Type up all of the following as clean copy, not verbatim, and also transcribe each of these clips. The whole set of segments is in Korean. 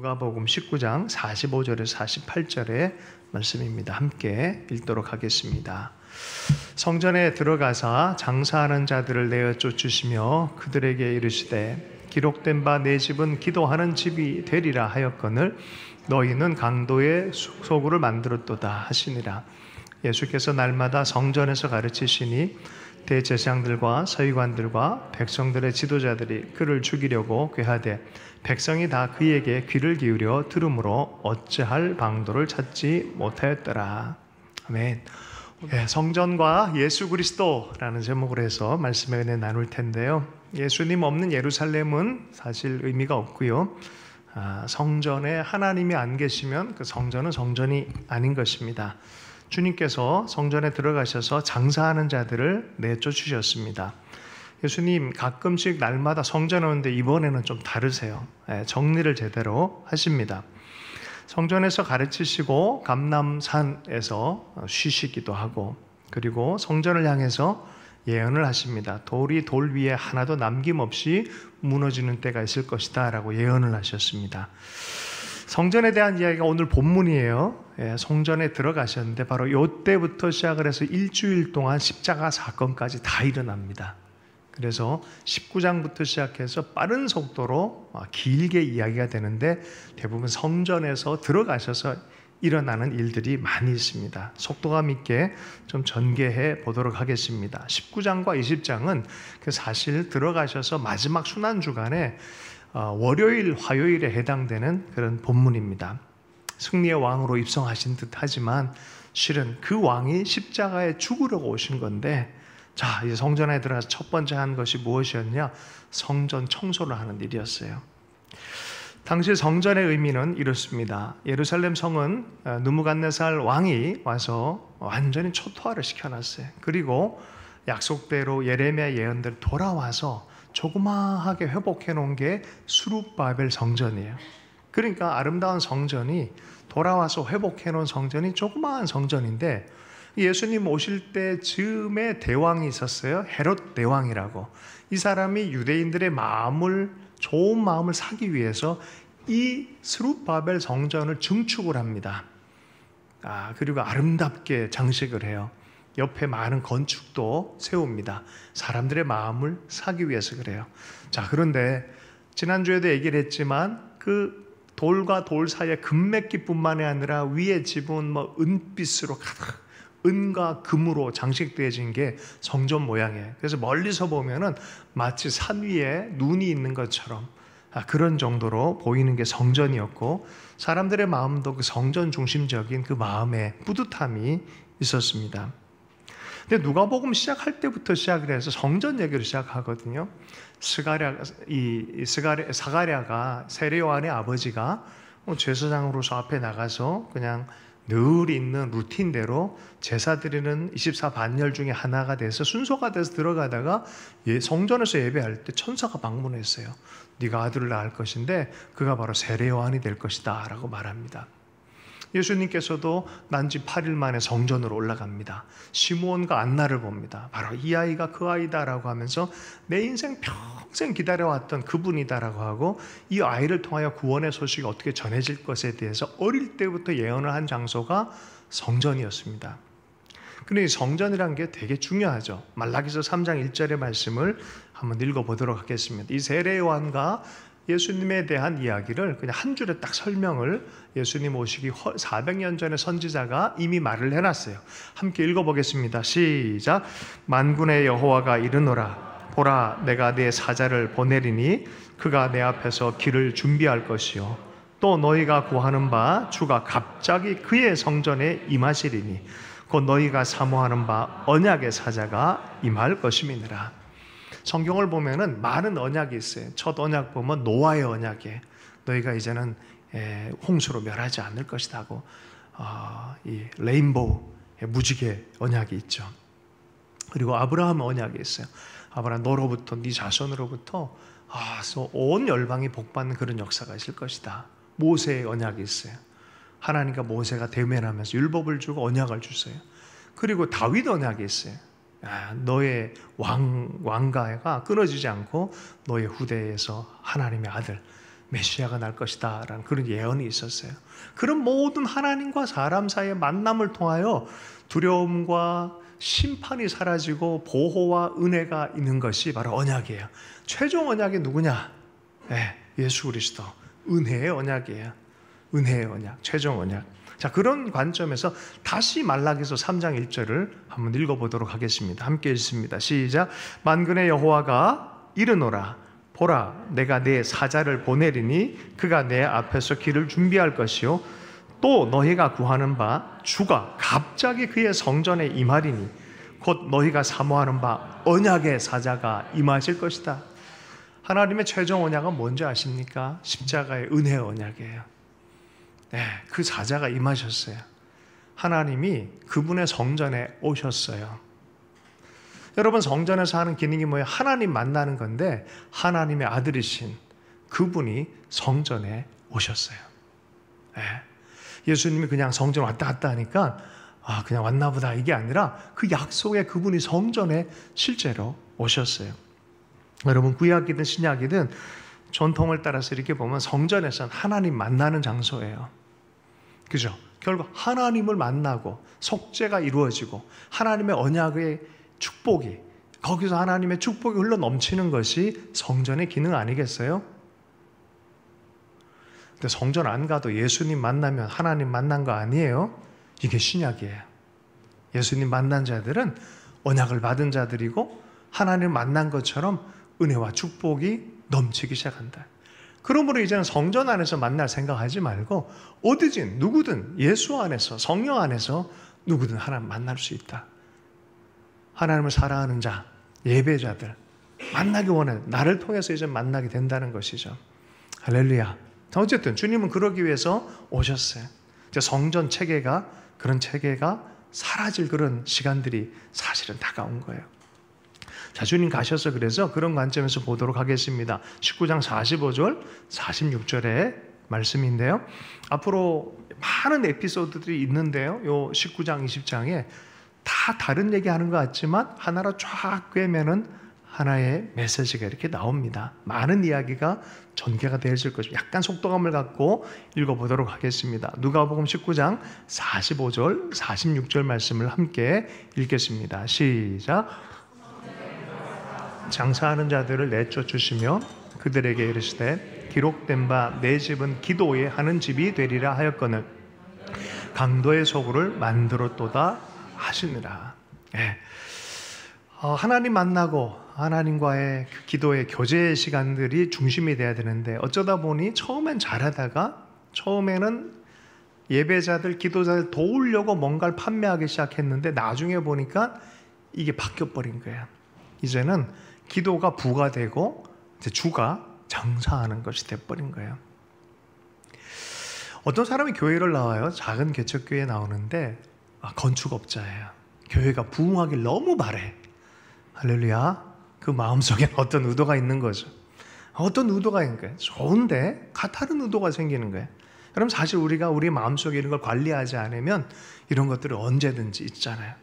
누가복음 19장 45절에서 48절의 말씀입니다. 함께 읽도록 하겠습니다. 성전에 들어가사 장사하는 자들을 내어 쫓으시며 그들에게 이르시되 기록된 바 내 집은 기도하는 집이 되리라 하였거늘 너희는 강도의 숙소구를 만들었도다 하시니라. 예수께서 날마다 성전에서 가르치시니 대제사장들과 서기관들과 백성들의 지도자들이 그를 죽이려고 꾀하되 백성이 다 그에게 귀를 기울여 들으므로 어찌할 방도를 찾지 못하였더라. 아멘. 성전과 예수 그리스도라는 제목으로 해서 말씀의 은혜 나눌 텐데요. 예수님 없는 예루살렘은 사실 의미가 없고요. 성전에 하나님이 안 계시면 그 성전은 성전이 아닌 것입니다. 주님께서 성전에 들어가셔서 장사하는 자들을 내쫓으셨습니다. 예수님 가끔씩 날마다 성전에 오는데 이번에는 좀 다르세요. 정리를 제대로 하십니다. 성전에서 가르치시고 감람산에서 쉬시기도 하고, 그리고 성전을 향해서 예언을 하십니다. 돌이 돌 위에 하나도 남김없이 무너지는 때가 있을 것이다 라고 예언을 하셨습니다. 성전에 대한 이야기가 오늘 본문이에요. 성전에 들어가셨는데 바로 이때부터 시작을 해서 일주일 동안 십자가 사건까지 다 일어납니다. 그래서 19장부터 시작해서 빠른 속도로 길게 이야기가 되는데 대부분 성전에서 들어가셔서 일어나는 일들이 많이 있습니다. 속도감 있게 좀 전개해 보도록 하겠습니다. 19장과 20장은 사실 들어가셔서 마지막 순환주간에 월요일, 화요일에 해당되는 그런 본문입니다. 승리의 왕으로 입성하신 듯 하지만 실은 그 왕이 십자가에 죽으려고 오신 건데, 자, 이제 성전에 들어가서 첫 번째 한 것이 무엇이었냐? 성전 청소를 하는 일이었어요. 당시 성전의 의미는 이렇습니다. 예루살렘 성은 느부갓네살 왕이 와서 완전히 초토화를 시켜놨어요. 그리고 약속대로 예레미야 예언대로 돌아와서 조그마하게 회복해 놓은 게 스룹바벨 성전이에요. 그러니까 아름다운 성전이 돌아와서 회복해 놓은 성전이 조그마한 성전인데, 예수님 오실 때 즈음에 대왕이 있었어요. 헤롯 대왕이라고. 이 사람이 유대인들의 좋은 마음을 사기 위해서 이 스룹바벨 성전을 증축을 합니다. 그리고 아름답게 장식을 해요. 옆에 많은 건축도 세웁니다. 사람들의 마음을 사기 위해서 그래요. 자, 그런데 지난주에도 얘기를 했지만 그 돌과 돌 사이에 금맥기뿐만이 아니라 위에 집은 은빛으로 가득, 은과 금으로 장식되어진 게 성전 모양이에요. 그래서 멀리서 보면은 마치 산 위에 눈이 있는 것처럼 그런 정도로 보이는 게 성전이었고, 사람들의 마음도 그 성전 중심적인 그 마음에 뿌듯함이 있었습니다. 근데 누가복음 시작할 때부터 시작을 해서 성전 얘기를 시작하거든요. 사가랴가 세례 요한의 아버지가 제사장으로서 앞에 나가서 그냥 늘 있는 루틴대로 제사 드리는 24반열 중에 하나가 돼서 순서가 돼서 들어가다가 성전에서 예배할 때 천사가 방문했어요. 네가 아들을 낳을 것인데 그가 바로 세례 요한이 될 것이다 라고 말합니다. 예수님께서도 난지 8일 만에 성전으로 올라갑니다. 시므온과 안나를 봅니다. 바로 이 아이가 그 아이다라고 하면서 내 인생 평생 기다려왔던 그분이다라고 하고, 이 아이를 통하여 구원의 소식이 어떻게 전해질 것에 대해서 어릴 때부터 예언을 한 장소가 성전이었습니다. 근데 이 성전이란 게 되게 중요하죠. 말라기서 3장 1절의 말씀을 한번 읽어보도록 하겠습니다. 이 세례 요한과 예수님에 대한 이야기를 그냥 한 줄에 딱 설명을 예수님 오시기 400년 전에 선지자가 이미 말을 해놨어요. 함께 읽어보겠습니다. 시작. 만군의 여호와가 이르노라. 보라, 내가 네 사자를 보내리니 그가 내 앞에서 길을 준비할 것이요 또 너희가 구하는 바 주가 갑자기 그의 성전에 임하시리니 곧 너희가 사모하는 바 언약의 사자가 임할 것임이니라. 성경을 보면은 많은 언약이 있어요. 첫 언약 보면 노아의 언약에 너희가 이제는 홍수로 멸하지 않을 것이다 하고, 이 레인보우 무지개 언약이 있죠. 그리고 아브라함 언약이 있어요. 아브라함 너로부터 네 자손으로부터 온 열방이 복받는 그런 역사가 있을 것이다. 모세의 언약이 있어요. 하나님과 모세가 대면하면서 율법을 주고 언약을 주세요. 그리고 다윗 언약이 있어요. 너의 왕가가 끊어지지 않고 너의 후대에서 하나님의 아들 메시아가 날 것이다 라는 그런 예언이 있었어요. 그런 모든 하나님과 사람 사이의 만남을 통하여 두려움과 심판이 사라지고 보호와 은혜가 있는 것이 바로 언약이에요. 최종 언약이 누구냐? 예수 그리스도. 은혜의 언약이에요. 은혜의 언약, 최종 언약. 자, 그런 관점에서 다시 말라기서 3장 1절을 한번 읽어보도록 하겠습니다. 함께 읽습니다. 시작. 만군의 여호와가 이르노라. 보라, 내가 내 사자를 보내리니 그가 내 앞에서 길을 준비할 것이요 또 너희가 구하는 바 주가 갑자기 그의 성전에 임하리니 곧 너희가 사모하는 바 언약의 사자가 임하실 것이다. 하나님의 최종 언약은 뭔지 아십니까? 십자가의 은혜의 언약이에요. 그 사자가 임하셨어요. 하나님이 그분의 성전에 오셨어요. 여러분, 성전에서 하는 기능이 뭐예요? 하나님 만나는 건데 하나님의 아들이신 그분이 성전에 오셨어요. 예수님이 그냥 성전 왔다 갔다 하니까 그냥 왔나 보다 이게 아니라 그 약속에 그분이 성전에 실제로 오셨어요. 여러분, 구약이든 신약이든 전통을 따라서 이렇게 보면 성전에서는 하나님 만나는 장소예요. 그죠? 결국 하나님을 만나고 속죄가 이루어지고 하나님의 언약의 축복이, 거기서 하나님의 축복이 흘러 넘치는 것이 성전의 기능 아니겠어요? 근데 성전 안 가도 예수님 만나면 하나님 만난 거 아니에요? 이게 신약이에요. 예수님 만난 자들은 언약을 받은 자들이고 하나님 만난 것처럼 은혜와 축복이 넘치기 시작한다. 그러므로 이제는 성전 안에서 만날 생각하지 말고 어디든 누구든 예수 안에서, 성령 안에서 누구든 하나님 만날 수 있다. 하나님을 사랑하는 자, 예배자들 만나기 원해. 나를 통해서 이제 만나게 된다는 것이죠. 할렐루야. 어쨌든 주님은 그러기 위해서 오셨어요. 이제 성전 체계가, 그런 체계가 사라질 그런 시간들이 사실은 다가온 거예요. 자, 주님 가셔서 그래서 그런 관점에서 보도록 하겠습니다. 19장 45절, 46절의 말씀인데요. 앞으로 많은 에피소드들이 있는데요. 요 19장, 20장에 다 다른 얘기하는 것 같지만 하나로 쫙 꿰면은 하나의 메시지가 이렇게 나옵니다. 많은 이야기가 전개가 되어질 것입니다. 약간 속도감을 갖고 읽어보도록 하겠습니다. 누가복음 19장 45절, 46절 말씀을 함께 읽겠습니다. 시작. 장사하는 자들을 내쫓으시며 그들에게 이르시되 기록된 바 내 집은 기도에 하는 집이 되리라 하였거늘 강도의 소굴을 만들었도다 하시느라. 하나님 만나고 하나님과의 그 기도의 교제의 시간들이 중심이 돼야 되는데 어쩌다 보니 처음엔 잘하다가 처음에는 예배자들, 기도자들 도우려고 뭔가를 판매하기 시작했는데 나중에 보니까 이게 바뀌어버린 거예요. 이제는 기도가 부가 되고 이제 주가 장사하는 것이 돼버린 거예요. 어떤 사람이 교회를 나와요. 작은 개척교회에 나오는데 건축업자예요. 교회가 부흥하길 너무 바래. 할렐루야. 그 마음속에 어떤 의도가 있는 거죠. 어떤 의도가 있는 거예요. 좋은데 다른 의도가 생기는 거예요. 그럼 사실 우리가 우리 마음속에 이런 걸 관리하지 않으면 이런 것들은 언제든지 있잖아요.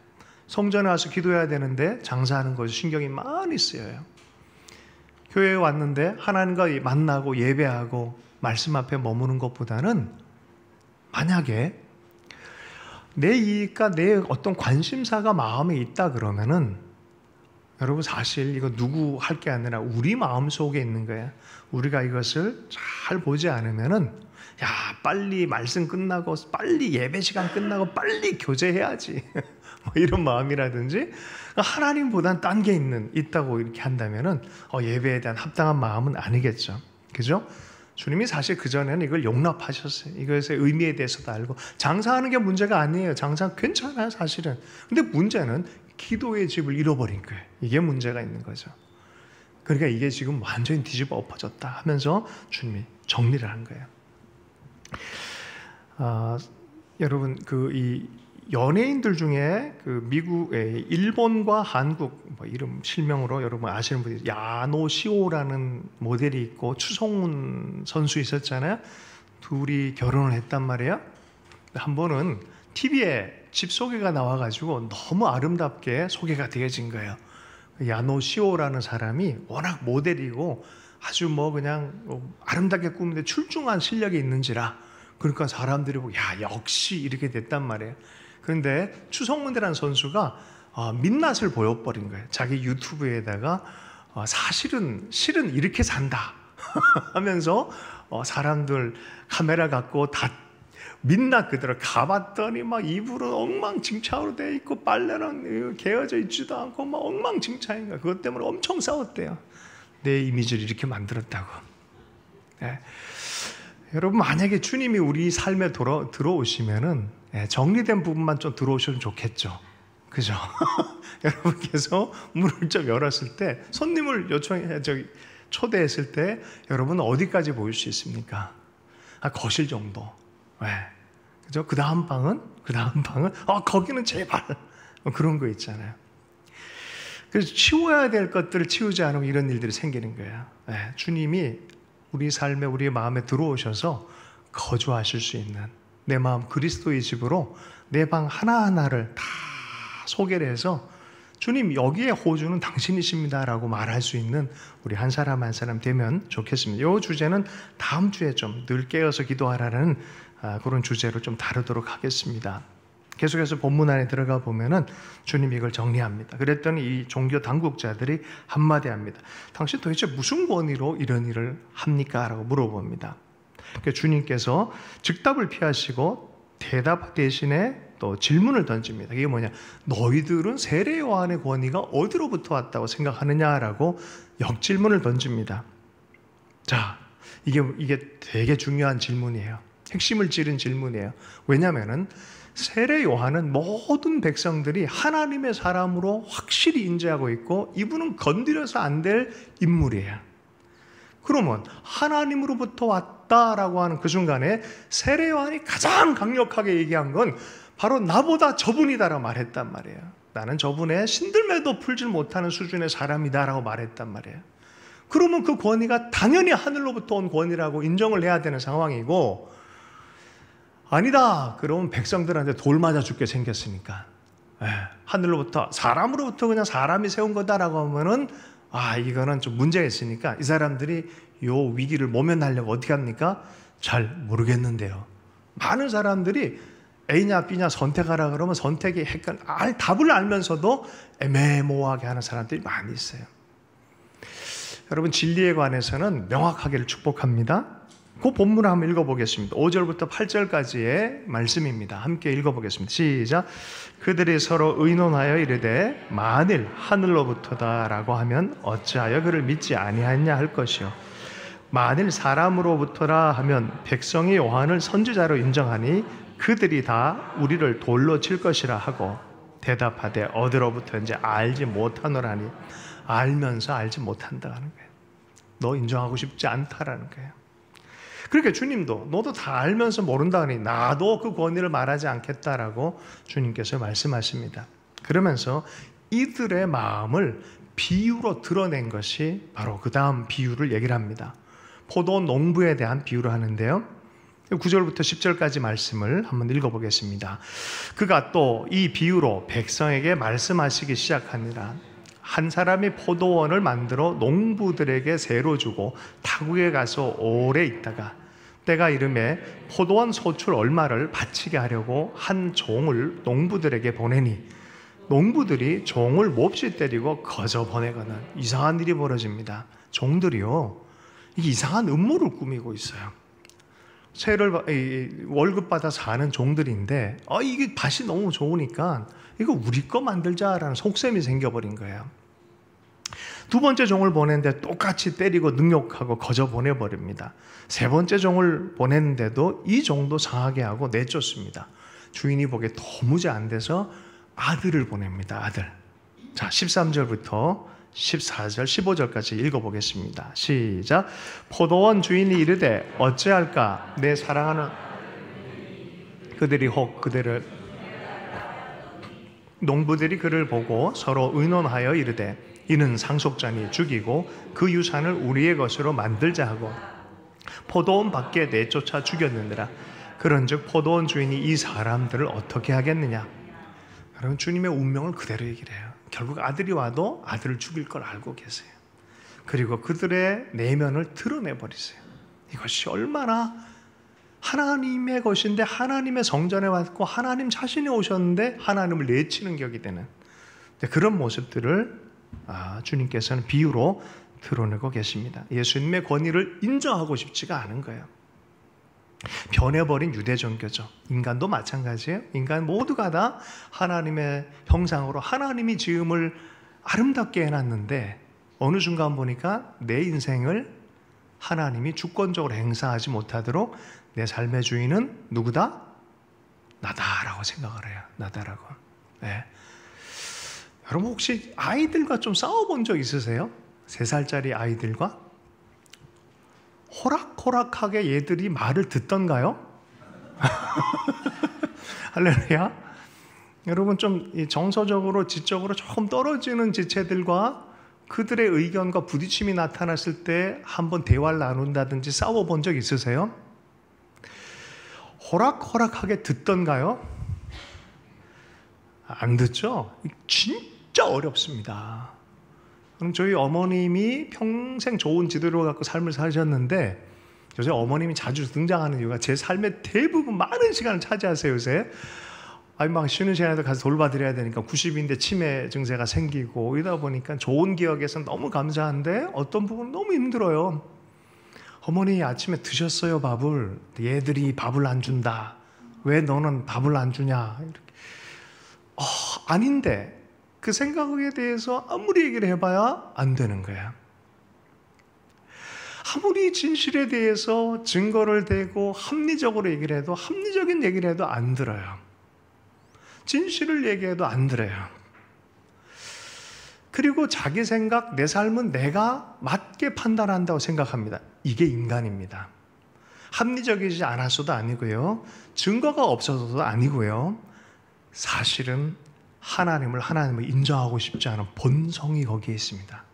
성전에 와서 기도해야 되는데 장사하는 것에 신경이 많이 쓰여요. 교회에 왔는데 하나님과 만나고 예배하고 말씀 앞에 머무는 것보다는 만약에 내 이익과 내 어떤 관심사가 마음에 있다 그러면은 여러분 사실 이거 누구 할 게 아니라 우리 마음속에 있는 거예요. 우리가 이것을 잘 보지 않으면은 야, 빨리 말씀 끝나고 빨리 예배 시간 끝나고 빨리 교제해야지. 뭐 이런 마음이라든지 하나님보단 딴 게 있다고 이렇게 한다면은 예배에 대한 합당한 마음은 아니겠죠. 그죠? 주님이 사실 그전에는 이걸 용납하셨어요. 이것의 의미에 대해서도 알고 장사하는 게 문제가 아니에요. 장사 괜찮아요, 사실은. 근데 문제는 기도의 집을 잃어버린 거예요. 이게 문제가 있는 거죠. 그러니까 이게 지금 완전히 뒤집어 엎어졌다 하면서 주님이 정리를 한 거예요. 여러분 이 연예인들 중에 그 미국의 일본과 한국 뭐 이름 실명으로 여러분 아시는 분이 야노시오라는 모델이 있고 추성훈 선수 있었잖아요. 둘이 결혼을 했단 말이에요. 한 번은 TV에 집 소개가 나와가지고 너무 아름답게 소개가 되어진 거예요. 야노시오라는 사람이 워낙 모델이고 아주 그냥 아름답게 꾸미는데 출중한 실력이 있는지라, 그러니까 사람들이 보고 야, 역시 이렇게 됐단 말이에요. 그런데 추성문이라는 선수가 민낯을 보여버린 거예요. 자기 유튜브에다가 실은 이렇게 산다 하면서 사람들 카메라 갖고 다 민낯 그대로 가봤더니 막 이불은 엉망진창으로 돼 있고 빨래는 개어져 있지도 않고 막 엉망진창인 거야. 그것 때문에 엄청 싸웠대요. 내 이미지를 이렇게 만들었다고. 네. 여러분, 만약에 주님이 우리 삶에 들어오시면은 정리된 부분만 좀 들어오시면 좋겠죠. 그죠? 여러분께서 문을 좀 열었을 때, 손님을 초대했을 때, 여러분은 어디까지 보일 수 있습니까? 거실 정도. 네. 그죠? 그 다음 방은, 거기는 제발. 그런 거 있잖아요. 그래서 치워야 될 것들을 치우지 않으면 이런 일들이 생기는 거예요. 네. 주님이 우리 삶에, 우리의 마음에 들어오셔서 거주하실 수 있는, 내 마음 그리스도의 집으로 내 방 하나하나를 다 소개를 해서 주님, 여기에 호주는 당신이십니다 라고 말할 수 있는 우리 한 사람 한 사람 되면 좋겠습니다. 이 주제는 다음 주에 좀 늘 깨어서 기도하라는 그런 주제로 좀 다루도록 하겠습니다. 계속해서 본문 안에 들어가 보면은 주님이 이걸 정리합니다. 그랬더니 이 종교 당국자들이 한마디 합니다. 당신 도대체 무슨 권위로 이런 일을 합니까? 라고 물어봅니다. 그러니까 주님께서 즉답을 피하시고 대답 대신에 또 질문을 던집니다. 이게 뭐냐? 너희들은 세례 요한의 권위가 어디로부터 왔다고 생각하느냐라고 역질문을 던집니다. 자, 이게 되게 중요한 질문이에요. 핵심을 찌른 질문이에요. 왜냐하면은 세례 요한은 모든 백성들이 하나님의 사람으로 확실히 인지하고 있고 이분은 건드려서 안 될 인물이에요. 그러면 하나님으로부터 왔다라고 하는 그 순간에 세례 요한이 가장 강력하게 얘기한 건 바로 나보다 저분이다라고 말했단 말이에요. 나는 저분의 신들매도 풀질 못하는 수준의 사람이다라고 말했단 말이에요. 그러면 그 권위가 당연히 하늘로부터 온 권위라고 인정을 해야 되는 상황이고, 아니다 그러면 백성들한테 돌 맞아 죽게 생겼으니까 하늘로부터, 사람으로부터 그냥 사람이 세운 거다라고 하면은 이거는 좀 문제가 있으니까 이 사람들이 요 위기를 모면하려고 어떻게 합니까? 잘 모르겠는데요. 많은 사람들이 A냐 B냐 선택하라 그러면 선택이 답을 알면서도 애매모호하게 하는 사람들이 많이 있어요. 여러분, 진리에 관해서는 명확하기를 축복합니다. 그 본문을 한번 읽어보겠습니다. 5절부터 8절까지의 말씀입니다. 함께 읽어보겠습니다. 시작. 그들이 서로 의논하여 이르되 만일 하늘로부터다라고 하면 어찌하여 그를 믿지 아니하냐 할 것이요, 만일 사람으로부터라 하면 백성이 요한을 선지자로 인정하니 그들이 다 우리를 돌로 칠 것이라 하고 대답하되 어디로부터인지 알지 못하노라니. 알면서 알지 못한다 하는 거예요. 너 인정하고 싶지 않다라는 거예요. 그러니까 주님도 너도 다 알면서 모른다니 나도 그 권위를 말하지 않겠다라고 주님께서 말씀하십니다. 그러면서 이들의 마음을 비유로 드러낸 것이 바로 그 다음 비유를 얘기를 합니다. 포도 농부에 대한 비유를 하는데요. 9절부터 10절까지 말씀을 한번 읽어보겠습니다. 그가 또 이 비유로 백성에게 말씀하시기 시작하니라. 한 사람이 포도원을 만들어 농부들에게 새로 주고 타국에 가서 오래 있다가 때가 이름에 포도원 소출 얼마를 바치게 하려고 한 종을 농부들에게 보내니 농부들이 종을 몹시 때리고 거저 보내거나. 이상한 일이 벌어집니다. 종들이요, 이게 이상한 음모를 꾸미고 있어요. 월급 받아 사는 종들인데 이게 밭이 너무 좋으니까 이거 우리 거 만들자라는 속셈이 생겨버린 거예요. 두 번째 종을 보냈는데 똑같이 때리고 능욕하고 거저 보내버립니다. 세 번째 종을 보냈는데도 이 종도 상하게 하고 내쫓습니다. 주인이 보기에 도무지 안 돼서 아들을 보냅니다. 아들. 자, 13절부터 14절, 15절까지 읽어보겠습니다. 시작. 포도원 주인이 이르되 어찌할까? 내 사랑하는 그들이 혹 그들을 농부들이 그를 보고 서로 의논하여 이르되 이는 상속자니 죽이고 그 유산을 우리의 것으로 만들자 하고 포도원 밖에 내쫓아 죽였느니라. 그런즉 포도원 주인이 이 사람들을 어떻게 하겠느냐? 여러분, 주님의 운명을 그대로 얘기를 해요. 결국 아들이 와도 아들을 죽일 걸 알고 계세요. 그리고 그들의 내면을 드러내버리세요. 이것이 얼마나 하나님의 것인데 하나님의 성전에 왔고 하나님 자신이 오셨는데 하나님을 내치는 격이 되는 그런 모습들을 주님께서는 비유로 드러내고 계십니다. 예수님의 권위를 인정하고 싶지가 않은 거예요. 변해버린 유대 종교죠. 인간도 마찬가지예요. 인간 모두가 다 하나님의 형상으로 하나님이 지음을 아름답게 해놨는데 어느 순간 보니까 내 인생을 하나님이 주권적으로 행사하지 못하도록 내 삶의 주인은 누구다? 나다라고 생각을 해요. 나다라고. 네. 여러분 혹시 아이들과 좀 싸워본 적 있으세요? 3살짜리 아이들과? 호락호락하게 얘들이 말을 듣던가요? 할렐루야. 여러분 좀 정서적으로 지적으로 조금 떨어지는 지체들과 그들의 의견과 부딪힘이 나타났을 때 한번 대화를 나눈다든지 싸워본 적 있으세요? 호락호락하게 듣던가요? 안 듣죠? 진짜 어렵습니다. 그럼 저희 어머님이 평생 좋은 지도를 갖고 삶을 사셨는데 요새 어머님이 자주 등장하는 이유가 제 삶의 대부분 많은 시간을 차지하세요. 요새 막 쉬는 시간에도 가서 돌봐드려야 되니까 90인데 치매 증세가 생기고 이러다 보니까 좋은 기억에서 너무 감사한데 어떤 부분은 너무 힘들어요. 어머니 아침에 드셨어요 밥을? 얘들이 밥을 안 준다. 왜 너는 밥을 안 주냐? 이렇게. 아닌데 그 생각에 대해서 아무리 얘기를 해봐야 안 되는 거야. 아무리 진실에 대해서 증거를 대고 합리적으로 얘기를 해도 합리적인 얘기를 해도 안 들어요. 진실을 얘기해도 안 들어요. 그리고 자기 생각, 내 삶은 내가 맞게 판단한다고 생각합니다. 이게 인간입니다. 합리적이지 않아서도 아니고요. 증거가 없어서도 아니고요. 사실은 하나님을 인정하고 싶지 않은 본성이 거기에 있습니다.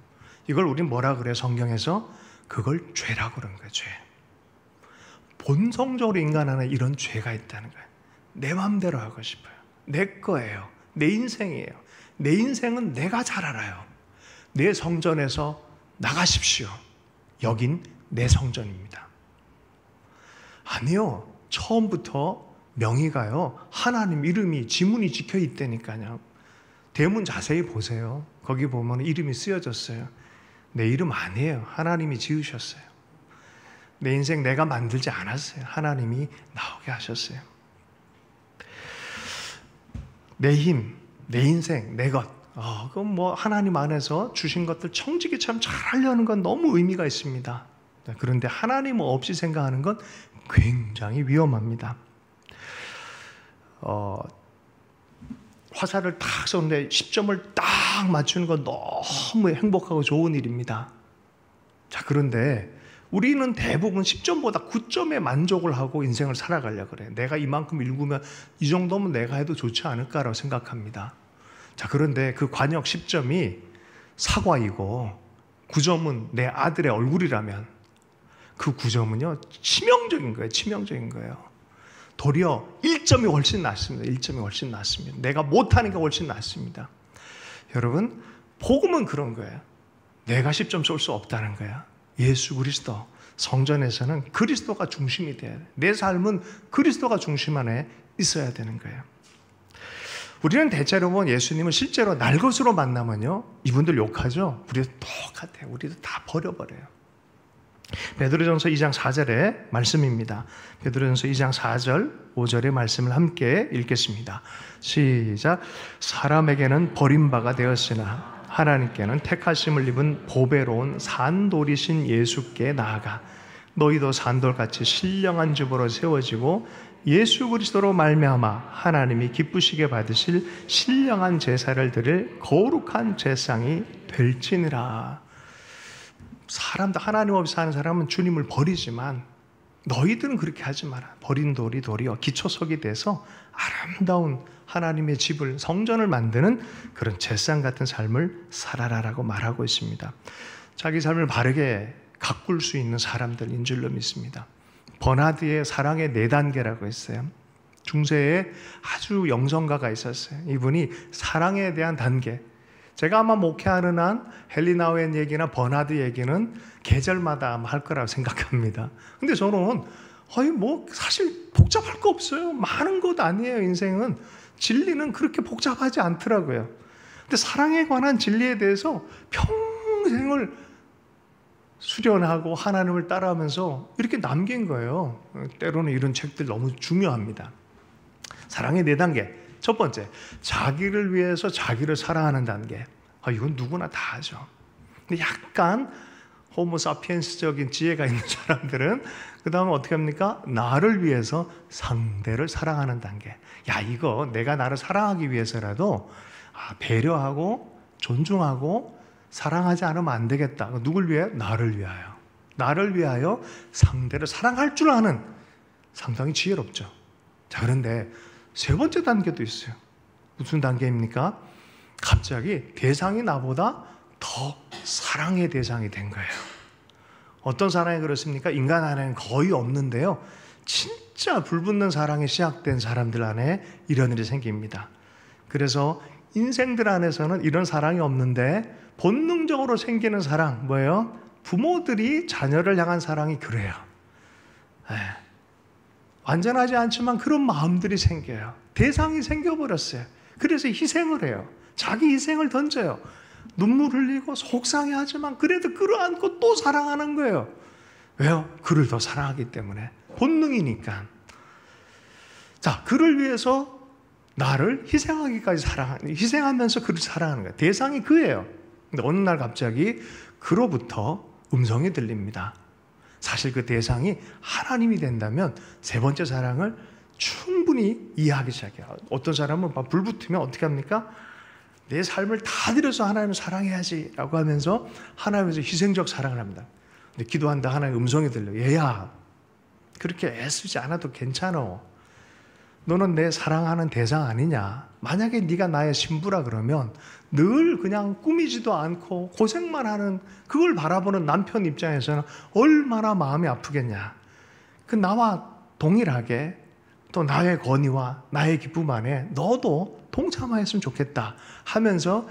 이걸 우린 뭐라 그래요? 성경에서 그걸 죄라고 그런 거예요. 죄. 본성적으로 인간 안에 이런 죄가 있다는 거예요. 내 마음대로 하고 싶어요. 내 거예요. 내 인생이에요. 내 인생은 내가 잘 알아요. 내 성전에서 나가십시오. 여긴 내 성전입니다. 아니요. 처음부터 명의가요. 하나님 이름이 지문이 찍혀 있다니까요. 대문 자세히 보세요. 거기 보면 이름이 쓰여졌어요. 내 이름 아니에요. 하나님이 지으셨어요. 내 인생 내가 만들지 않았어요. 하나님이 나오게 하셨어요. 내 힘, 내 인생, 내 것. 그럼 하나님 안에서 주신 것들 청지기처럼 잘 하려는 건 너무 의미가 있습니다. 그런데 하나님 없이 생각하는 건 굉장히 위험합니다. 화살을 딱 쏘는데 10점을 딱 맞추는 건 너무 행복하고 좋은 일입니다. 자, 그런데 우리는 대부분 10점보다 9점에 만족을 하고 인생을 살아가려고 그래요. 내가 이만큼 읽으면 이 정도면 내가 해도 좋지 않을까라고 생각합니다. 자, 그런데 그 관역 10점이 사과이고 9점은 내 아들의 얼굴이라면 그 9점은요 치명적인 거예요. 치명적인 거예요. 도리어 1점이 훨씬 낫습니다. 1점이 훨씬 낫습니다. 내가 못하는 게 훨씬 낫습니다. 여러분, 복음은 그런 거예요. 내가 10점 쏠 수 없다는 거야. 예수 그리스도, 성전에서는 그리스도가 중심이 돼야 돼. 내 삶은 그리스도가 중심 안에 있어야 되는 거예요. 우리는 대체로 보면 예수님을 실제로 날 것으로 만나면요, 이분들 욕하죠? 우리도 똑같아요. 우리도 다 버려버려요. 베드로전서 2장 4절의 말씀입니다. 베드로전서 2장 4절, 5절의 말씀을 함께 읽겠습니다. 시작. 사람에게는 버림바가 되었으나 하나님께는 택하심을 입은 보배로운 산돌이신 예수께 나아가 너희도 산돌같이 신령한 주보로 세워지고 예수 그리스도로 말미암아 하나님이 기쁘시게 받으실 신령한 제사를 드릴 거룩한 제상이 될지니라. 사람들 하나님 없이 사는 사람은 주님을 버리지만 너희들은 그렇게 하지 마라. 버린 돌이 도리어 기초석이 돼서 아름다운 하나님의 집을, 성전을 만드는 그런 제상 같은 삶을 살아라라고 말하고 있습니다. 자기 삶을 바르게 가꿀 수 있는 사람들인 줄로 믿습니다. 버나드의 사랑의 4단계라고 했어요. 중세에 아주 영성가가 있었어요. 이분이 사랑에 대한 단계, 제가 아마 목회하는 한 헨리 나우엔 얘기나 버나드 얘기는 계절마다 아마 할 거라고 생각합니다. 근데 저는 사실 복잡할 거 없어요. 많은 것 아니에요. 인생은 진리는 그렇게 복잡하지 않더라고요. 근데 사랑에 관한 진리에 대해서 평생을 수련하고 하나님을 따라하면서 이렇게 남긴 거예요. 때로는 이런 책들 너무 중요합니다. 사랑의 4단계. 첫 번째, 자기를 위해서 자기를 사랑하는 단계. 이건 누구나 다 하죠. 근데 약간 호모사피엔스적인 지혜가 있는 사람들은 그 다음에 어떻게 합니까? 나를 위해서 상대를 사랑하는 단계. 이거 내가 나를 사랑하기 위해서라도 배려하고 존중하고 사랑하지 않으면 안 되겠다. 누굴 위해? 나를 위하여. 나를 위하여 상대를 사랑할 줄 아는, 상당히 지혜롭죠. 자, 그런데 3번째 단계도 있어요. 무슨 단계입니까? 갑자기 대상이 나보다 더 사랑의 대상이 된 거예요. 어떤 사랑이 그렇습니까? 인간 안에는 거의 없는데요, 진짜 불붙는 사랑이 시작된 사람들 안에 이런 일이 생깁니다. 그래서 인생들 안에서는 이런 사랑이 없는데 본능적으로 생기는 사랑, 뭐예요? 부모들이 자녀를 향한 사랑이 그래요. 완전하지 않지만 그런 마음들이 생겨요. 대상이 생겨버렸어요. 그래서 희생을 해요. 자기 희생을 던져요. 눈물 흘리고 속상해하지만 그래도 끌어안고 또 사랑하는 거예요. 왜요? 그를 더 사랑하기 때문에. 본능이니까. 자, 그를 위해서 나를 희생하기까지 희생하면서 그를 사랑하는 거예요. 대상이 그예요. 근데 어느 날 갑자기 그로부터 음성이 들립니다. 사실 그 대상이 하나님이 된다면 3번째 사랑을 충분히 이해하기 시작해요. 어떤 사람은 불 붙으면 어떻게 합니까? 내 삶을 다 들여서 하나님을 사랑해야지 라고 하면서 하나님에서 희생적 사랑을 합니다. 근데 기도한다 하나님 음성이 들려. 얘야, 그렇게 애쓰지 않아도 괜찮아. 너는 내 사랑하는 대상 아니냐. 만약에 네가 나의 신부라 그러면 늘 그냥 꾸미지도 않고 고생만 하는, 그걸 바라보는 남편 입장에서는 얼마나 마음이 아프겠냐. 그 나와 동일하게 또 나의 권위와 나의 기쁨 안에 너도 동참하였으면 좋겠다 하면서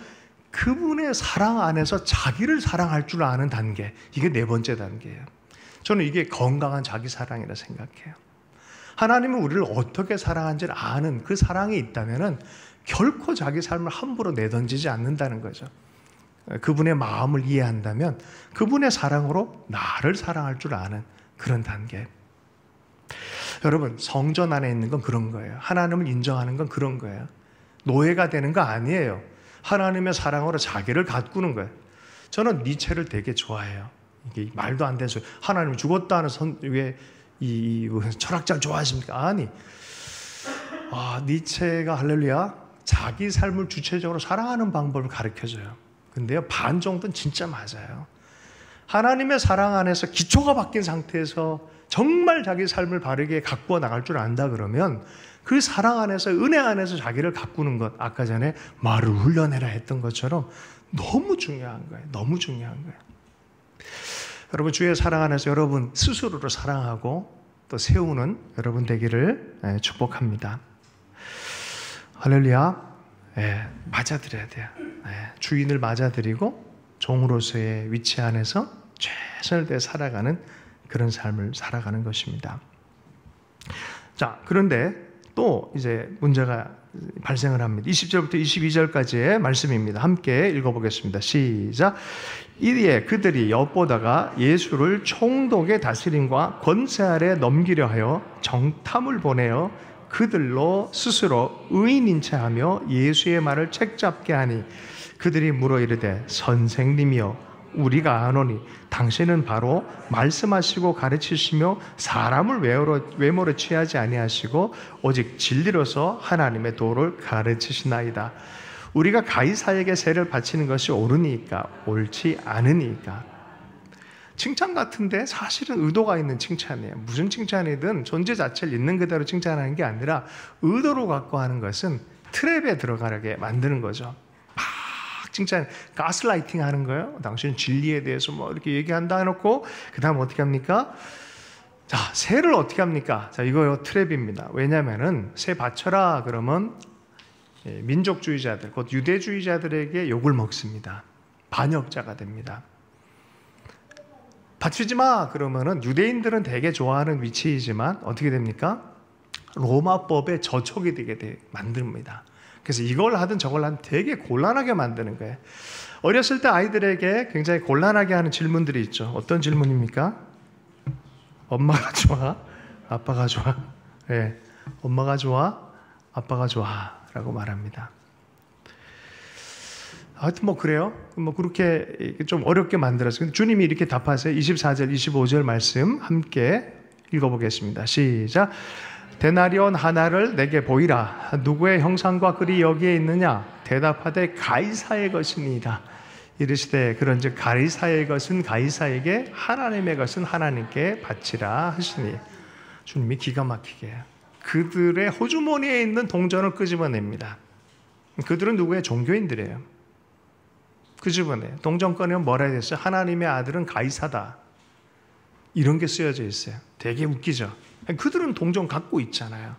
그분의 사랑 안에서 자기를 사랑할 줄 아는 단계, 이게 4번째 단계예요. 저는 이게 건강한 자기 사랑이라 생각해요. 하나님은 우리를 어떻게 사랑하는지를 아는 그 사랑이 있다면 결코 자기 삶을 함부로 내던지지 않는다는 거죠. 그분의 마음을 이해한다면 그분의 사랑으로 나를 사랑할 줄 아는 그런 단계. 여러분, 성전 안에 있는 건 그런 거예요. 하나님을 인정하는 건 그런 거예요. 노예가 되는 거 아니에요. 하나님의 사랑으로 자기를 가꾸는 거예요. 저는 니체를 되게 좋아해요. 이게 말도 안 되는 소리. 하나님 죽었다는 왜 이 철학자를 좋아하십니까? 아니, 니체가 할렐루야 자기 삶을 주체적으로 사랑하는 방법을 가르쳐줘요. 근데요, 반 정도는 진짜 맞아요. 하나님의 사랑 안에서 기초가 바뀐 상태에서 정말 자기 삶을 바르게 가꾸어 나갈 줄 안다 그러면 그 사랑 안에서, 은혜 안에서 자기를 가꾸는 것, 아까 전에 말을 훈련해라 했던 것처럼 너무 중요한 거예요. 너무 중요한 거예요. 여러분, 주의 사랑 안에서 여러분 스스로를 사랑하고 또 세우는 여러분 되기를 축복합니다. 할렐루야. 맞아드려야 돼요. 주인을 맞아드리고 종으로서의 위치 안에서 최선을 다해 살아가는 그런 삶을 살아가는 것입니다. 자, 그런데 또 이제 문제가 발생을 합니다. 20절부터 22절까지의 말씀입니다. 함께 읽어보겠습니다. 시작. 이에 그들이 엿보다가 예수를 총독의 다스림과 권세 아래 넘기려 하여 정탐을 보내어 그들로 스스로 의인인 체하며 예수의 말을 책잡게 하니 그들이 물어 이르되 선생님이여 우리가 아노니 당신은 바로 말씀하시고 가르치시며 사람을 외모로 취하지 아니하시고 오직 진리로서 하나님의 도를 가르치시나이다. 우리가 가이사에게 세를 바치는 것이 옳으니까 옳지 않으니까. 칭찬 같은데 사실은 의도가 있는 칭찬이에요. 무슨 칭찬이든 존재 자체를 있는 그대로 칭찬하는 게 아니라 의도로 갖고 하는 것은 트랩에 들어가게 만드는 거죠. 칭찬, 가스라이팅 하는 거예요. 당신 진리에 대해서 뭐 이렇게 얘기한다 해놓고 그 다음 어떻게 합니까? 자, 새를 어떻게 합니까? 자, 이거요 트랩입니다. 왜냐면은 새 바쳐라 그러면 민족주의자들, 곧 유대주의자들에게 욕을 먹습니다. 반역자가 됩니다. 바치지 마 그러면은 유대인들은 되게 좋아하는 위치이지만 어떻게 됩니까? 로마법의 저촉이 되게 만듭니다. 그래서 이걸 하든 저걸 하든 되게 곤란하게 만드는 거예요. 어렸을 때 아이들에게 굉장히 곤란하게 하는 질문들이 있죠. 어떤 질문입니까? 엄마가 좋아? 아빠가 좋아? 네. 엄마가 좋아? 아빠가 좋아? 라고 말합니다. 하여튼 뭐 그래요. 뭐 그렇게 좀 어렵게 만들었어요. 근데 주님이 이렇게 답하세요. 24절, 25절 말씀 함께 읽어보겠습니다. 시작. 데나리온 하나를 내게 보이라. 누구의 형상과 글이 여기에 있느냐? 대답하되 가이사의 것입니다. 이르시되 그런즉 가이사의 것은 가이사에게, 하나님의 것은 하나님께 바치라 하시니. 주님이 기가 막히게 그들의 호주머니에 있는 동전을 끄집어냅니다. 그들은 누구의? 종교인들이에요. 끄집어내. 동전 꺼내면 뭐라 해야 됐어요? 하나님의 아들은 가이사다. 이런 게 쓰여져 있어요. 되게 웃기죠. 그들은 동전 갖고 있잖아요.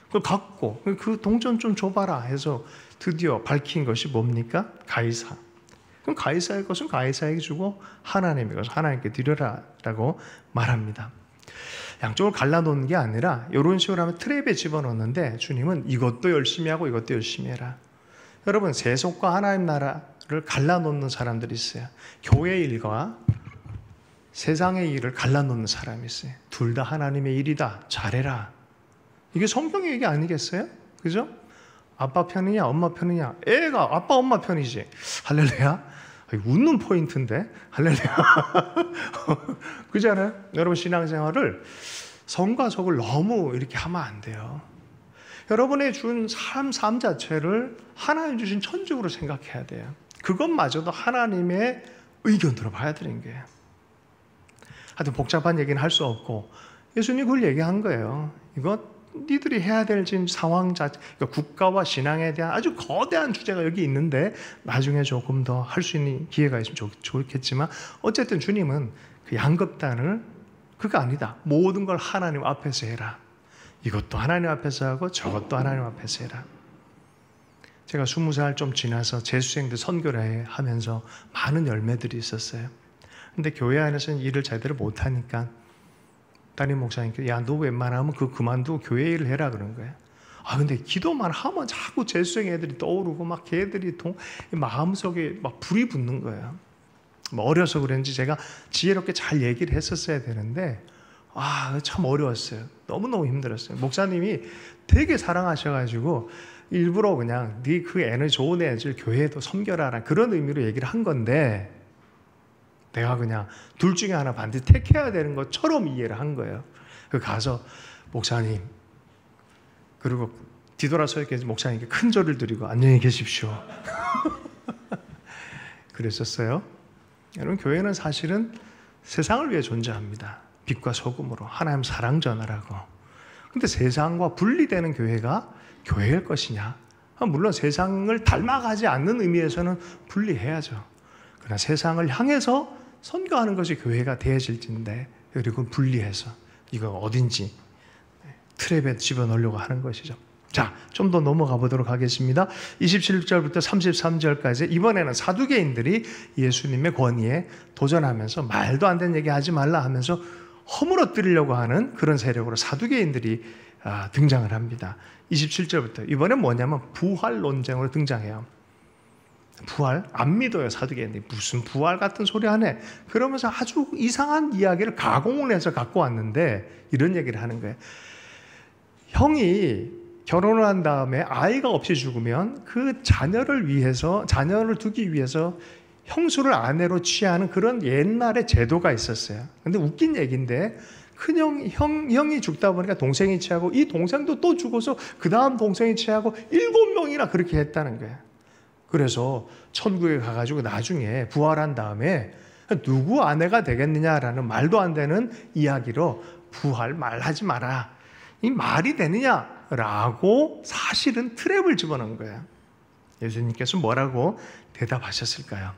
그걸 갖고 그 동전 좀 줘봐라 해서 드디어 밝힌 것이 뭡니까? 가이사. 그럼 가이사의 것은 가이사에게 주고 하나님의 것은 하나님께 드려라라고 말합니다. 양쪽을 갈라놓는 게 아니라 이런 식으로 하면 트랩에 집어넣는데 주님은 이것도 열심히 하고 이것도 열심히 해라. 여러분, 세속과 하나님 나라를 갈라놓는 사람들이 있어요. 교회 일과 세상의 일을 갈라놓는 사람이 있어요. 둘 다 하나님의 일이다. 잘해라. 이게 성경의 얘기 아니겠어요? 그죠? 아빠 편이냐 엄마 편이냐? 애가 아빠 엄마 편이지. 할렐루야. 웃는 포인트인데 할렐루야. 그잖아요. 여러분, 신앙생활을 성과 속을 너무 이렇게 하면 안 돼요. 여러분의 준 삶 자체를 하나님 주신 천직으로 생각해야 돼요. 그것마저도 하나님의 의견으로 봐야 되는 거예요. 하여튼 복잡한 얘기는 할 수 없고 예수님이 그걸 얘기한 거예요. 이거 니들이 해야 될 지금 상황 자체, 그러니까 국가와 신앙에 대한 아주 거대한 주제가 여기 있는데 나중에 조금 더 할 수 있는 기회가 있으면 좋겠지만 어쨌든 주님은 그 양극단을 그거 아니다. 모든 걸 하나님 앞에서 해라. 이것도 하나님 앞에서 하고 저것도 하나님 앞에서 해라. 제가 20살 좀 지나서 재수생들 선교를 하면서 많은 열매들이 있었어요. 근데 교회 안에서는 일을 제대로 못하니까 담임 목사님께 야, 너 웬만하면 그거 그만두고 교회 일을 해라 그런 거예요. 아, 근데 기도만 하면 자꾸 재수생 애들이 떠오르고 막 걔들이 마음속에 막 불이 붙는 거예요. 뭐 어려서 그런지 제가 지혜롭게 잘 얘기를 했었어야 되는데 참 어려웠어요. 너무너무 힘들었어요. 목사님이 되게 사랑하셔가지고 일부러 그냥 네 그 에너지 좋은 애들 교회에도 섬겨라 그런 의미로 얘기를 한 건데 내가 그냥 둘 중에 하나 반드시 택해야 되는 것처럼 이해를 한 거예요. 가서 목사님, 그리고 뒤돌아서 이렇게 목사님께 큰 절을 드리고 안녕히 계십시오. 그랬었어요. 여러분, 교회는 사실은 세상을 위해 존재합니다. 빛과 소금으로 하나님 사랑 전하라고. 근데 세상과 분리되는 교회가 교회일 것이냐? 물론 세상을 닮아가지 않는 의미에서는 분리해야죠. 그러나 세상을 향해서 선교하는 것이 교회가 되어질진데 그리고 분리해서 이거 어딘지 트랩에 집어넣으려고 하는 것이죠. 자, 좀 더 넘어가 보도록 하겠습니다. 27절부터 33절까지 이번에는 사두개인들이 예수님의 권위에 도전하면서 말도 안 되는 얘기 하지 말라 하면서 허물어뜨리려고 하는 그런 세력으로 사두개인들이 등장을 합니다. 27절부터 이번엔 뭐냐면 부활 논쟁으로 등장해요. 부활? 안 믿어요, 사두개인들이. 무슨 부활 같은 소리 하네. 그러면서 아주 이상한 이야기를 가공을 해서 갖고 왔는데 이런 얘기를 하는 거예요. 형이 결혼을 한 다음에 아이가 없이 죽으면 그 자녀를 두기 위해서 형수를 아내로 취하는 그런 옛날의 제도가 있었어요. 근데 웃긴 얘기인데 형이 죽다 보니까 동생이 취하고 이 동생도 또 죽어서 그 다음 동생이 취하고 7명이나 그렇게 했다는 거예요. 그래서 천국에 가가지고 나중에 부활한 다음에 누구 아내가 되겠느냐라는 말도 안 되는 이야기로 부활 말하지 마라. 이 말이 되느냐라고 사실은 트랩을 집어넣은 거예요. 예수님께서 뭐라고 대답하셨을까요?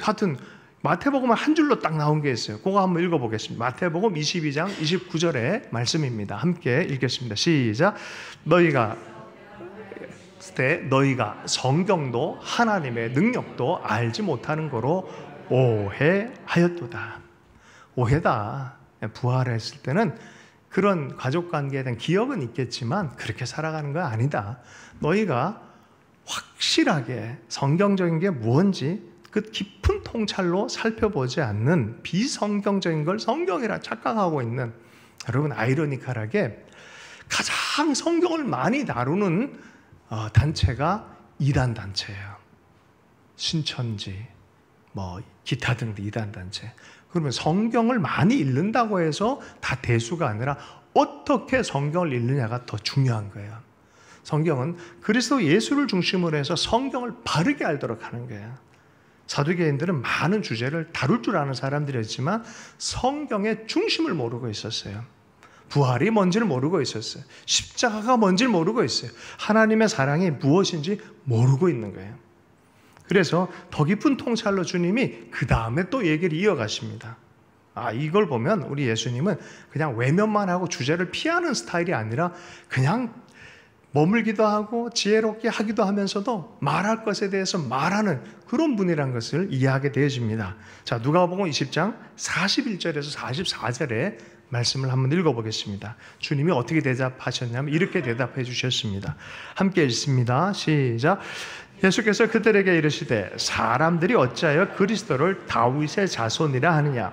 하여튼 마태복음은 한 줄로 딱 나온 게 있어요. 그거 한번 읽어보겠습니다. 마태복음 22장 29절의 말씀입니다. 함께 읽겠습니다. 시작. 너희가 때 너희가 성경도 하나님의 능력도 알지 못하는 거로 오해하였도다. 오해다. 부활했을 때는 그런 가족관계에 대한 기억은 있겠지만 그렇게 살아가는 거 아니다. 너희가 확실하게 성경적인 게 무엇인지 그 깊은 통찰로 살펴보지 않는 비성경적인 걸 성경이라 착각하고 있는, 여러분, 아이러니컬하게 가장 성경을 많이 다루는 단체가 이단 단체예요. 신천지, 기타 등등 이단 단체. 그러면 성경을 많이 읽는다고 해서 다 대수가 아니라 어떻게 성경을 읽느냐가 더 중요한 거예요. 성경은 그리스도 예수를 중심으로 해서 성경을 바르게 알도록 하는 거예요. 사두개인들은 많은 주제를 다룰 줄 아는 사람들이었지만 성경의 중심을 모르고 있었어요. 부활이 뭔지를 모르고 있었어요. 십자가가 뭔지를 모르고 있어요. 하나님의 사랑이 무엇인지 모르고 있는 거예요. 그래서 더 깊은 통찰로 주님이 그 다음에 또 얘기를 이어가십니다. 이걸 보면 우리 예수님은 그냥 외면만 하고 주제를 피하는 스타일이 아니라 그냥 머물기도 하고 지혜롭게 하기도 하면서도 말할 것에 대해서 말하는 그런 분이라는 것을 이해하게 되어집니다. 자, 누가복음 20장 41절에서 44절에 말씀을 한번 읽어보겠습니다. 주님이 어떻게 대답하셨냐면 이렇게 대답해 주셨습니다. 함께 읽습니다. 시작. 예수께서 그들에게 이르시되 사람들이 어찌하여 그리스도를 다윗의 자손이라 하느냐.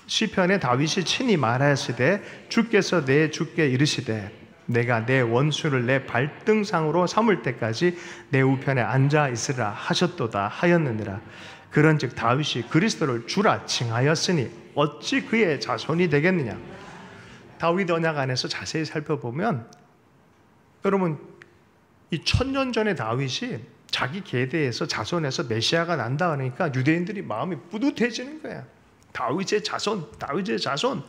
시편에 다윗이 친히 말하시되 주께서 내 주께 이르시되 내가 내 원수를 내 발등상으로 삼을 때까지 내 우편에 앉아 있으라 하셨도다 하였느니라. 그런즉 다윗이 그리스도를 주라 칭하였으니 어찌 그의 자손이 되겠느냐. 다윗 언약 안에서 자세히 살펴보면 여러분, 이 1000년 전에 다윗이 자기 계대에서 자손에서 메시아가 난다 그러니까 유대인들이 마음이 뿌듯해지는 거야. 다윗의 자손, 다윗의 자손,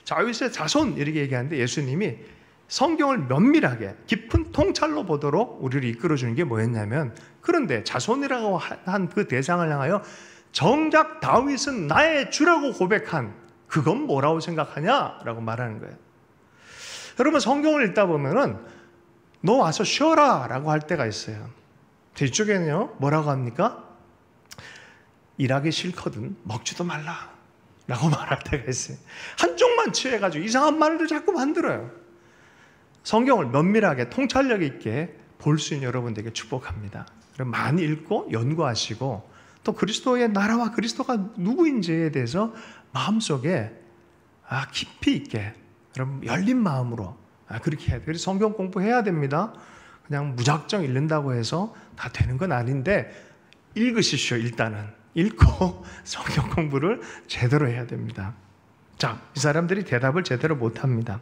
다윗의 자손 이렇게 얘기하는데 예수님이 성경을 면밀하게 깊은 통찰로 보도록 우리를 이끌어주는 게 뭐였냐면, 그런데 자손이라고 한 그 대상을 향하여 정작 다윗은 나의 주라고 고백한 그건 뭐라고 생각하냐라고 말하는 거예요. 여러분, 성경을 읽다 보면은 너 와서 쉬어라 라고 할 때가 있어요. 뒤쪽에는요 뭐라고 합니까? 일하기 싫거든 먹지도 말라 라고 말할 때가 있어요. 한쪽만 취해가지고 이상한 말을 자꾸 만들어요. 성경을 면밀하게 통찰력 있게 볼 수 있는 여러분들에게 축복합니다. 많이 읽고 연구하시고 또 그리스도의 나라와 그리스도가 누구인지에 대해서 마음속에 깊이 있게 여러분 열린 마음으로 그렇게 해야 돼요. 그래서 성경 공부해야 됩니다. 그냥 무작정 읽는다고 해서 다 되는 건 아닌데 읽으십시오. 일단은 읽고 성경 공부를 제대로 해야 됩니다. 자, 이 사람들이 대답을 제대로 못합니다.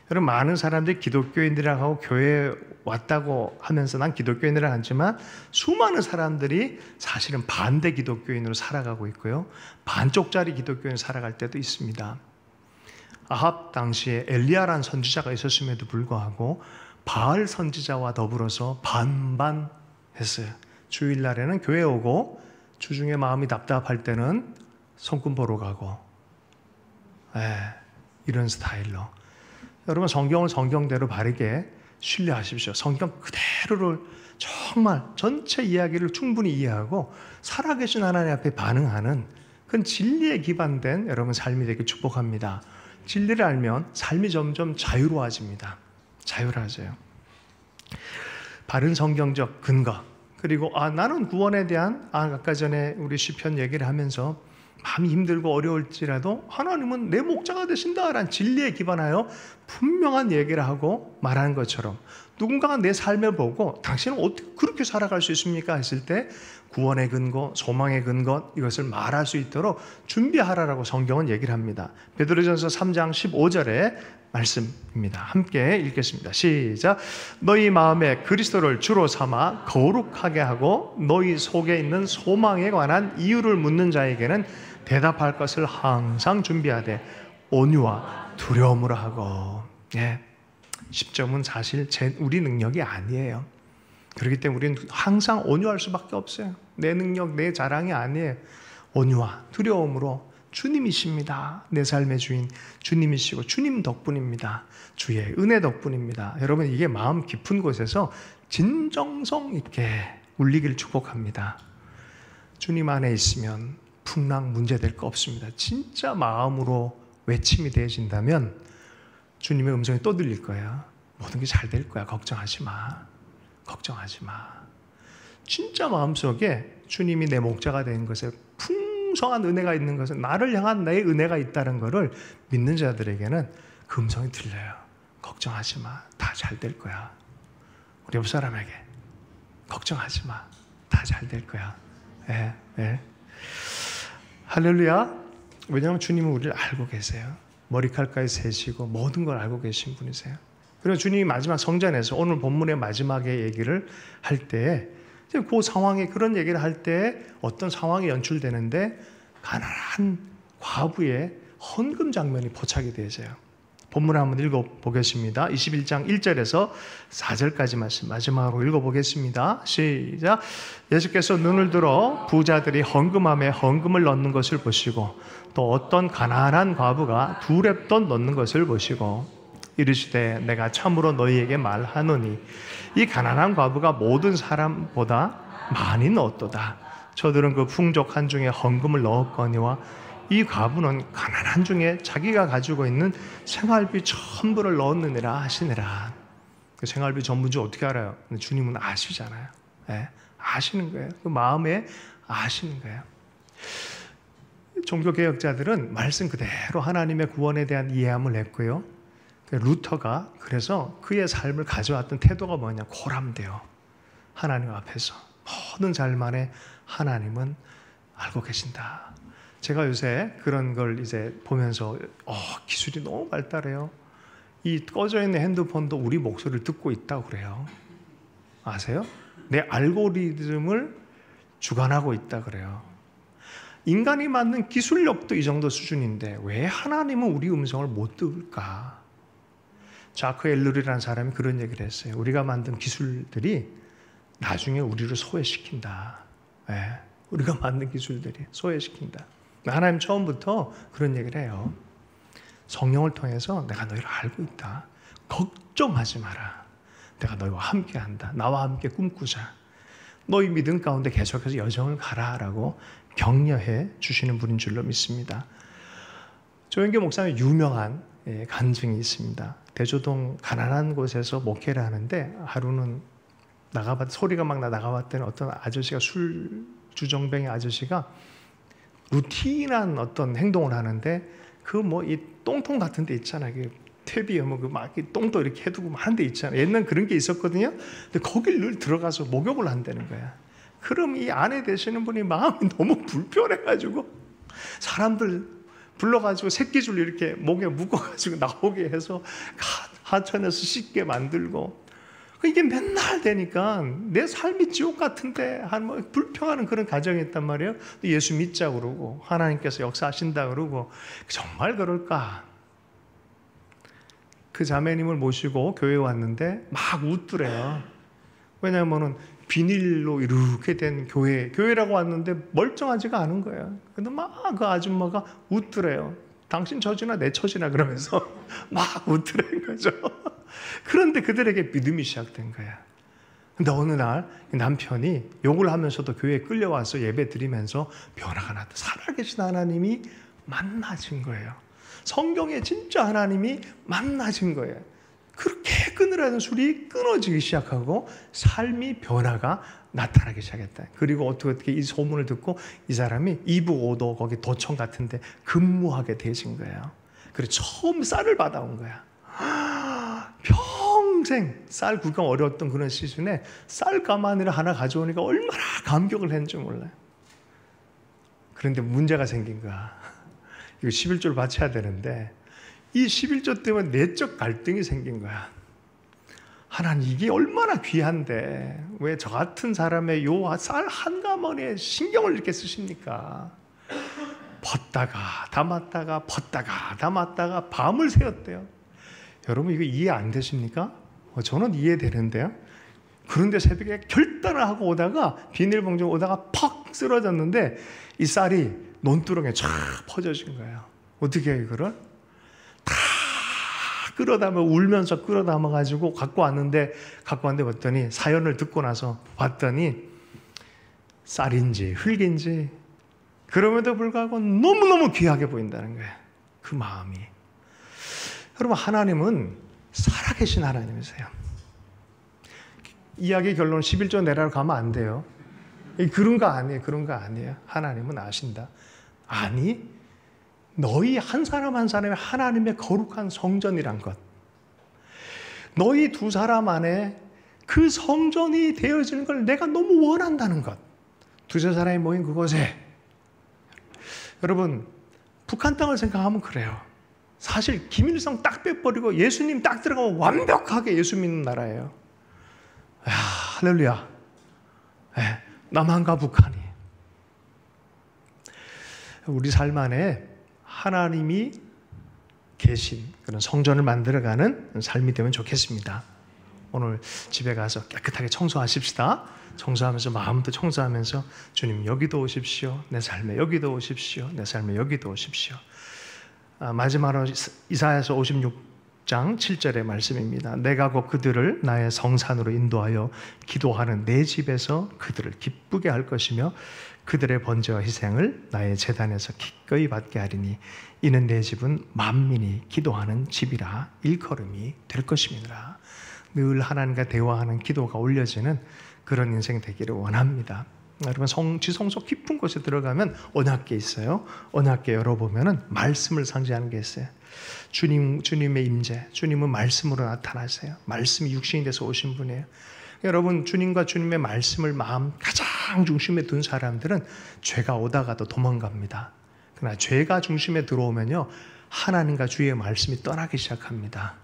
여러분, 많은 사람들이 기독교인들이라고 하고 교회에 왔다고 하면서 난 기독교인이라고 하지만 수많은 사람들이 사실은 반대 기독교인으로 살아가고 있고요, 반쪽짜리 기독교인으로 살아갈 때도 있습니다. 아합 당시에 엘리야라는 선지자가 있었음에도 불구하고 바알 선지자와 더불어서 반반했어요. 주일날에는 교회 오고 주중에 마음이 답답할 때는 성금 보러 가고, 이런 스타일로. 여러분, 성경을 성경대로 바르게 신뢰하십시오. 성경 그대로를 정말 전체 이야기를 충분히 이해하고 살아계신 하나님 앞에 반응하는 그런 진리에 기반된 여러분 삶이 되길 축복합니다. 진리를 알면 삶이 점점 자유로워집니다. 자유로워져요. 바른 성경적 근거, 그리고 나는 구원에 대한 아까 전에 우리 시편 얘기를 하면서 마음이 힘들고 어려울지라도 하나님은 내 목자가 되신다라는 진리에 기반하여 분명한 얘기를 하고 말하는 것처럼 누군가가 내 삶을 보고 당신은 어떻게 그렇게 살아갈 수 있습니까? 했을 때 구원의 근거, 소망의 근거, 이것을 말할 수 있도록 준비하라라고 성경은 얘기를 합니다. 베드로전서 3장 15절의 말씀입니다. 함께 읽겠습니다. 시작. 너희 마음에 그리스도를 주로 삼아 거룩하게 하고 너희 속에 있는 소망에 관한 이유를 묻는 자에게는 대답할 것을 항상 준비하되 온유와 두려움으로 하고. 10점은 사실 우리 능력이 아니에요. 그렇기 때문에 우리는 항상 온유할 수밖에 없어요. 내 능력, 내 자랑이 아니에요. 온유와 두려움으로 주님이십니다. 내 삶의 주인 주님이시고 주님 덕분입니다. 주의 은혜 덕분입니다. 여러분, 이게 마음 깊은 곳에서 진정성 있게 울리기를 축복합니다. 주님 안에 있으면 풍랑 문제될 거 없습니다. 진짜 마음으로 외침이 되어진다면 주님의 음성이 또 들릴 거예요. 모든 게 잘 될 거야. 걱정하지 마. 걱정하지 마. 진짜 마음속에 주님이 내 목자가 된 것에 풍성한 은혜가 있는 것은, 나를 향한 나의 은혜가 있다는 것을 믿는 자들에게는 그 음성이 들려요. 걱정하지 마. 다 잘 될 거야. 우리 옆 사람에게 걱정하지 마. 다 잘 될 거야. 예, 예. 할렐루야. 왜냐하면 주님은 우리를 알고 계세요. 머리칼까지 세시고 모든 걸 알고 계신 분이세요. 그리고 주님이 마지막 성전에서 오늘 본문의 마지막에 얘기를 할 때, 그 상황에 그런 얘기를 할 때 어떤 상황이 연출되는데 가난한 과부의 헌금 장면이 포착이 되어져요. 본문을 한번 읽어보겠습니다. 21장 1절에서 4절까지 말씀 마지막으로 읽어보겠습니다. 시작. 예수께서 눈을 들어 부자들이 헌금함에 헌금을 넣는 것을 보시고 또 어떤 가난한 과부가 2렙돈 넣는 것을 보시고 이르시되 내가 참으로 너희에게 말하노니 이 가난한 과부가 모든 사람보다 많이 넣었도다. 저들은 그 풍족한 중에 헌금을 넣었거니와 이 과부는 가난한 중에 자기가 가지고 있는 생활비 전부를 넣었느니라 하시니라. 그 생활비 전부인지 어떻게 알아요? 주님은 아시잖아요. 네? 아시는 거예요. 그 마음에 아시는 거예요. 종교개혁자들은 말씀 그대로 하나님의 구원에 대한 이해함을 했고요. 루터가 그래서 그의 삶을 가져왔던 태도가 뭐냐? 고람돼요. 하나님 앞에서 모든 잘만에 하나님은 알고 계신다. 제가 요새 그런 걸 이제 보면서 기술이 너무 발달해요. 이 꺼져 있는 핸드폰도 우리 목소리를 듣고 있다고 그래요. 아세요? 내 알고리즘을 주관하고 있다 그래요. 인간이 만든 기술력도 이 정도 수준인데 왜 하나님은 우리 음성을 못 들을까? 자크 엘룰이라는 사람이 그런 얘기를 했어요. 우리가 만든 기술들이 나중에 우리를 소외시킨다. 네, 우리가 만든 기술들이 소외시킨다. 하나님 처음부터 그런 얘기를 해요. 성령을 통해서 내가 너희를 알고 있다. 걱정하지 마라. 내가 너희와 함께한다. 나와 함께 꿈꾸자. 너희 믿음 가운데 계속해서 여정을 가라라고 격려해 주시는 분인 줄로 믿습니다. 조영교 목사님 유명한 간증이 있습니다. 대조동 가난한 곳에서 목회를 하는데 하루는 소리가 막 나가봤더니 어떤 아저씨가 술 주정뱅이 아저씨가 루틴한 어떤 행동을 하는데 그 뭐 이 똥통 같은 데 있잖아요. 퇴비에 뭐 그 막 똥도 이렇게 해두고 하는 데 있잖아요. 옛날 그런 게 있었거든요. 근데 거길 늘 들어가서 목욕을 한다는 거야. 그럼 이 아내 되시는 분이 마음이 너무 불편해가지고 사람들 불러가지고 새끼줄 이렇게 목에 묶어가지고 나오게 해서 하천에서 씻게 만들고 이게 맨날 되니까 내 삶이 지옥 같은데 뭐 불평하는 그런 가정이 있단 말이에요. 예수 믿자 그러고 하나님께서 역사하신다 그러고 정말 그럴까? 그 자매님을 모시고 교회에 왔는데 막 웃더래요. 왜냐하면은 비닐로 이렇게 된 교회라고 왔는데 멀쩡하지가 않은 거예요. 근데 막 그 아줌마가 웃더래요. 당신 처지나 내 처지나 그러면서 막 웃더라는 거죠. 그런데 그들에게 믿음이 시작된 거야. 근데 어느 날 남편이 욕을 하면서도 교회에 끌려와서 예배 드리면서 변화가 났다. 살아계신 하나님이 만나진 거예요. 성경에 진짜 하나님이 만나진 거예요. 그렇게 끊으라는 소리 끊어지기 시작하고 삶이 변화가 나타나기 시작했다. 그리고 어떻게 이 소문을 듣고 이 사람이 이북5도 거기 도청 같은데 근무하게 되신 거예요. 그리고 처음 쌀을 받아온 거야. 평생 쌀 구경 어려웠던 그런 시즌에 쌀 가마니를 하나 가져오니까 얼마나 감격을 했는지 몰라요. 그런데 문제가 생긴 거야. 이거 11조를 바쳐야 되는데 이 11조 때문에 내적 갈등이 생긴 거야. 하나님 이게 얼마나 귀한데 왜 저 같은 사람의 요 쌀 한 가마니에 신경을 이렇게 쓰십니까? 벗다가 담았다가 벗다가 담았다가 밤을 새웠대요. 여러분 이거 이해 안 되십니까? 저는 이해되는데요. 그런데 새벽에 결단을 하고 오다가 비닐봉지 오다가 퍽 쓰러졌는데 이 쌀이 논두렁에 쫙 퍼져진 거예요. 어떻게 해요, 이거를? 다 끌어담아, 울면서 끌어담아가지고 갖고 왔는데 봤더니, 사연을 듣고 나서 봤더니 쌀인지 흙인지, 그럼에도 불구하고 너무너무 귀하게 보인다는 거예요. 그 마음이. 여러분, 하나님은 살아계신 하나님이세요. 이야기 결론 11조 내라로 가면 안 돼요. 그런 거 아니에요. 하나님은 아신다. 아니, 너희 한 사람 한 사람이 하나님의 거룩한 성전이란 것, 너희 두 사람 안에 그 성전이 되어지는 걸 내가 너무 원한다는 것, 두세 사람이 모인 그곳에. 여러분, 북한 땅을 생각하면 그래요. 사실 김일성 딱 빼버리고 예수님 딱 들어가면 완벽하게 예수 믿는 나라예요. 야, 할렐루야. 네, 남한과 북한이. 우리 삶 안에 하나님이 계신 그런 성전을 만들어가는 삶이 되면 좋겠습니다. 오늘 집에 가서 깨끗하게 청소하십시다. 청소하면서, 마음도 청소하면서, 주님 여기도 오십시오. 내 삶에 여기도 오십시오. 내 삶에 여기도 오십시오. 마지막으로 이사야서 56장 7절의 말씀입니다. 내가 곧 그들을 나의 성산으로 인도하여 기도하는 내 집에서 그들을 기쁘게 할 것이며 그들의 번제와 희생을 나의 제단에서 기꺼이 받게 하리니 이는 내 집은 만민이 기도하는 집이라 일컬음이 될 것입니다. 늘 하나님과 대화하는 기도가 올려지는 그런 인생 되기를 원합니다. 여러분, 지성소 깊은 곳에 들어가면 언약궤 있어요. 언약궤 열어보면 말씀을 상징하는 게 있어요. 주님의 임재, 주님은 말씀으로 나타나세요. 말씀이 육신이 돼서 오신 분이에요. 여러분, 주님과 주님의 말씀을 마음 가장 중심에 둔 사람들은 죄가 오다가도 도망갑니다. 그러나 죄가 중심에 들어오면요, 하나님과 주의 말씀이 떠나기 시작합니다.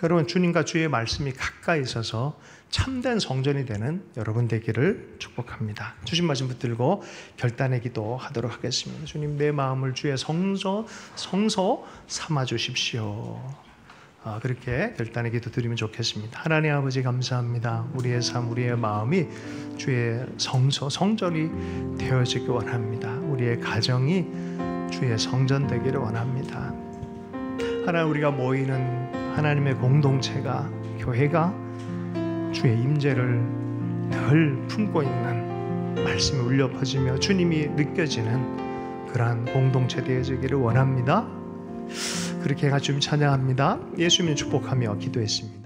여러분, 주님과 주의 말씀이 가까이 있어서 참된 성전이 되는 여러분 되기를 축복합니다. 주신 말씀 붙들고 결단의 기도 하도록 하겠습니다. 주님, 내 마음을 주의 성소 삼아 주십시오. 그렇게 결단의 기도 드리면 좋겠습니다. 하나님 아버지, 감사합니다. 우리의 삶, 우리의 마음이 주의 성전이 되어지기 원합니다. 우리의 가정이 주의 성전 되기를 원합니다. 하나님, 우리가 모이는 하나님의 공동체가, 교회가 주의 임재를 늘 품고 있는, 말씀이 울려 퍼지며 주님이 느껴지는 그러한 공동체 되어지기를 원합니다. 그렇게 해가 주님 찬양합니다. 예수님 축복하며 기도했습니다.